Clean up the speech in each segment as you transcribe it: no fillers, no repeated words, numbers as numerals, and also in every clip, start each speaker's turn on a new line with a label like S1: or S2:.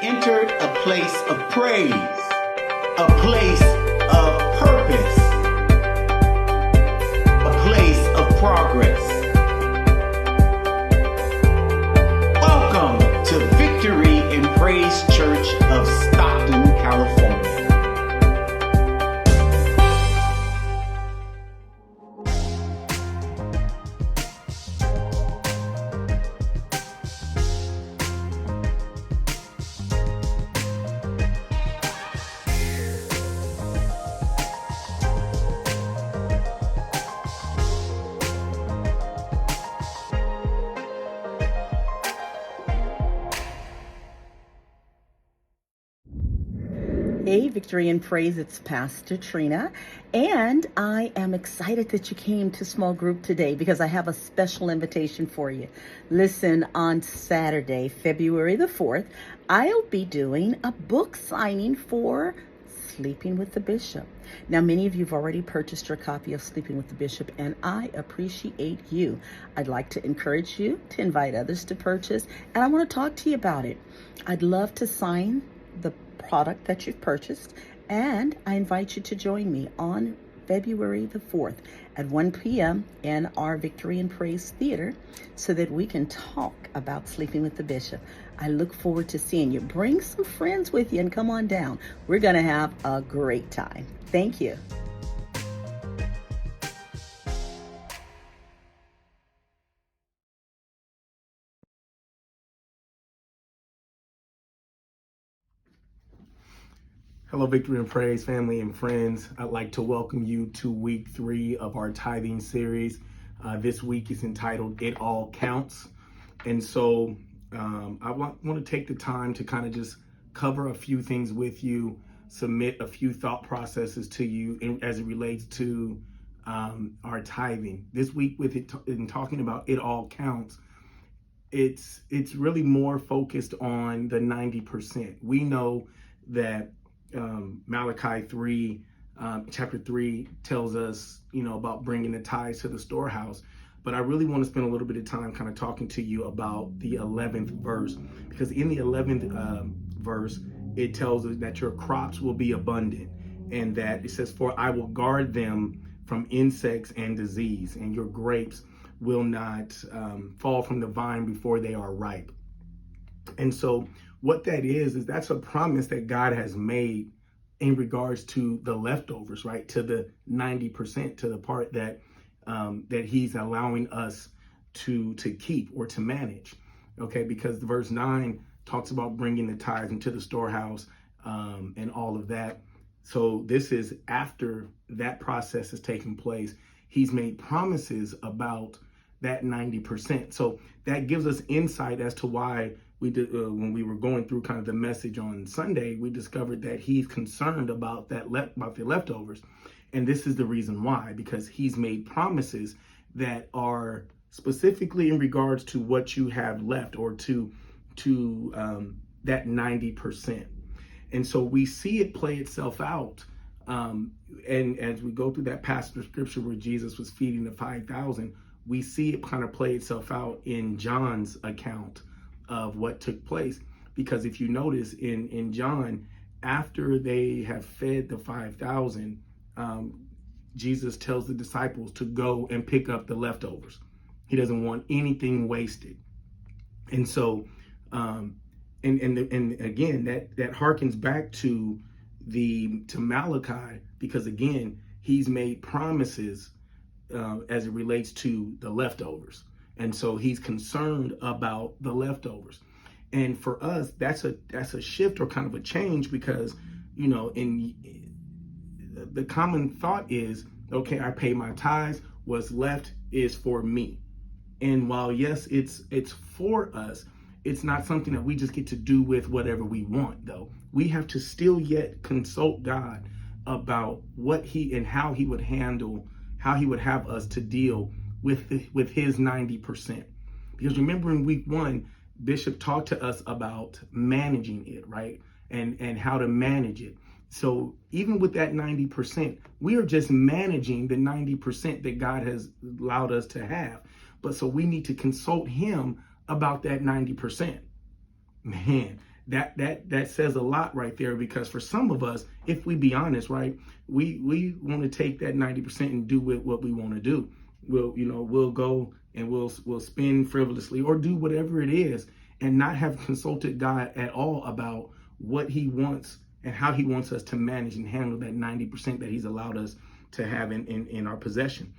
S1: entered a place of praise, a place of purpose, a place of progress. Welcome to Victory in Praise Church of Stockton, California.
S2: Hey, Victory and Praise, it's Pastor Trina, and I am excited that you came to small group today because I have a special invitation for you. Listen, on Saturday, February the 4th, I'll be doing a book signing for Sleeping with the Bishop. Now, many of you have already purchased your copy of Sleeping with the Bishop, and I appreciate you. I'd like to encourage you to invite others to purchase, and I want to talk to you about it. I'd love to sign the product that you've purchased, and I invite you to join me on February the 4th at 1 p.m. in our Victory and Praise Theater so that we can talk about Sleeping with the Bishop. I look forward to seeing you. Bring some friends with you and come on down. We're going to have a great time. Thank you.
S3: Hello, Victory and Praise family and friends. I'd like to welcome you to week 3 of our tithing series. This week is entitled It All Counts. And so I want to take the time to kind of just cover a few things with you, submit a few thought processes to you as it relates to our tithing. This week with it in talking about It All Counts, it's really more focused on the 90%. We know that Malachi 3, chapter 3 tells us, about bringing the tithes to the storehouse. But I really want to spend a little bit of time kind of talking to you about the 11th verse, because in the 11th verse, it tells us that your crops will be abundant, and that it says, for I will guard them from insects and disease, and your grapes will not fall from the vine before they are ripe. And so what that is that's a promise that God has made in regards to the leftovers, right? To the 90%, to the part that that he's allowing us to keep or to manage, okay? Because verse 9 talks about bringing the tithes into the storehouse and all of that. So this is after that process has taken place. He's made promises about that 90%. So that gives us insight as to why we did, when we were going through kind of the message on Sunday, we discovered that he's concerned about about the leftovers. And this is the reason why, because he's made promises that are specifically in regards to what you have left, or to that 90%. And so we see it play itself out. And as we go through that passage of scripture where Jesus was feeding the 5,000, we see it kind of play itself out in John's account of what took place. Because if you notice in John, after they have fed the 5,000, Jesus tells the disciples to go and pick up the leftovers. He doesn't want anything wasted. And so, and again, that harkens back to Malachi, because again, he's made promises as it relates to the leftovers. And so he's concerned about the leftovers. And for us, that's a shift or kind of a change, because, in the common thought is, okay, I pay my tithes, what's left is for me. And while yes, it's for us, it's not something that we just get to do with whatever we want, though. We have to still yet consult God about what how he would have us to deal with his 90%. Because remember, in week 1, Bishop talked to us about managing it, right? And how to manage it. So even with that 90%, we are just managing the 90% that God has allowed us to have. But so we need to consult him about that 90%. Man, that says a lot right there, because for some of us, if we be honest, right, we want to take that 90% and do with what we want to do. We'll go and we'll spend frivolously or do whatever it is and not have consulted God at all about what he wants and how he wants us to manage and handle that 90% that he's allowed us to have in our possession.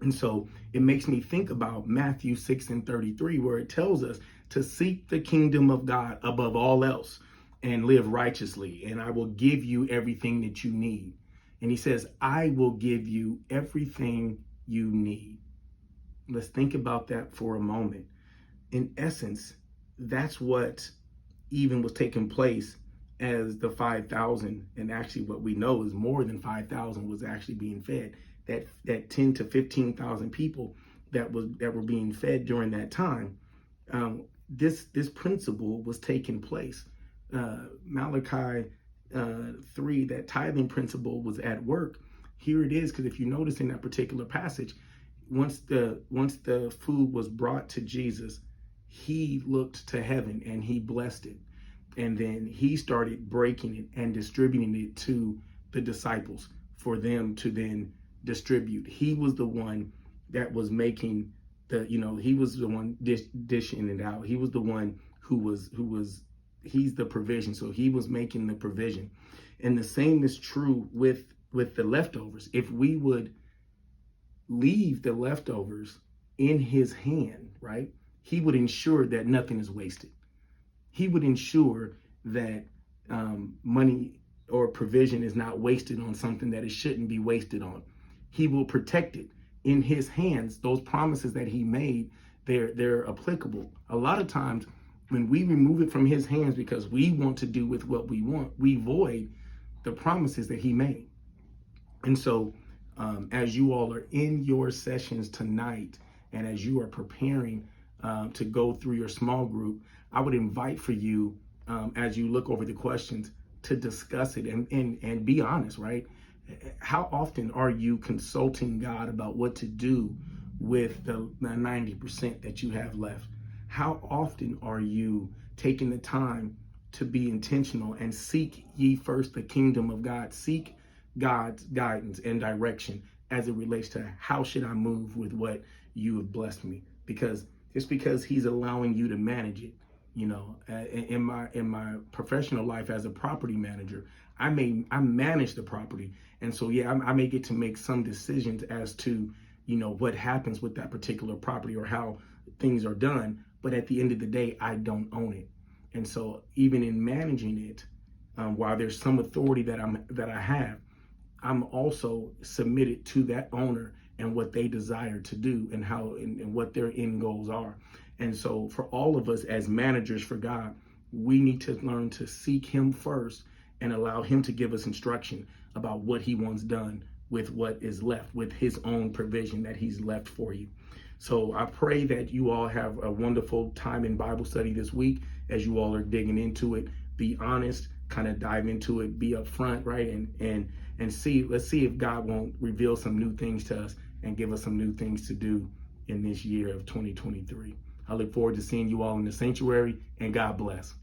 S3: And so it makes me think about Matthew 6:33, where it tells us to seek the kingdom of God above all else and live righteously, and I will give you everything that you need. And he says, I will give you everything you need. Let's think about that for a moment. In essence, that's what even was taking place as the 5,000, and actually what we know is more than 5,000 was actually being fed. That 10 to 15,000 people that were being fed during that time. This principle was taking place. Malachi 3, that tithing principle was at work. Here it is, because if you notice in that particular passage, once the food was brought to Jesus, he looked to heaven and he blessed it. And then he started breaking it and distributing it to the disciples for them to then distribute. He was the one that was making he was the one dishing it out. He was the one he's the provision. So he was making the provision. And the same is true with the leftovers. If we would leave the leftovers in his hand, right, he would ensure that nothing is wasted. He would ensure that money or provision is not wasted on something that it shouldn't be wasted on. He will protect it in his hands. Those promises that he made, they're applicable. A lot of times when we remove it from his hands because we want to do with what we want, we void the promises that he made. And so as you all are in your sessions tonight, and as you are preparing to go through your small group, I would invite for you, as you look over the questions, to discuss it and be honest, right? How often are you consulting God about what to do with the 90% that you have left? How often are you taking the time to be intentional and seek ye first the kingdom of God? Seek God's guidance and direction as it relates to how should I move with what you have blessed me? Because it's because he's allowing you to manage it. In my professional life as a property manager, I manage the property. And so, I may get to make some decisions as to, what happens with that particular property or how things are done. But at the end of the day, I don't own it. And so even in managing it, while there's some authority that I have, I'm also submitted to that owner and what they desire to do and how and what their end goals are. And so for all of us as managers for God, we need to learn to seek him first and allow him to give us instruction about what he wants done with what is left, with his own provision that he's left for you. So I pray that you all have a wonderful time in Bible study this week as you all are digging into it. Be honest, kind of dive into it, be upfront, right? And let's see if God won't reveal some new things to us and give us some new things to do in this year of 2023. I look forward to seeing you all in the sanctuary, and God bless.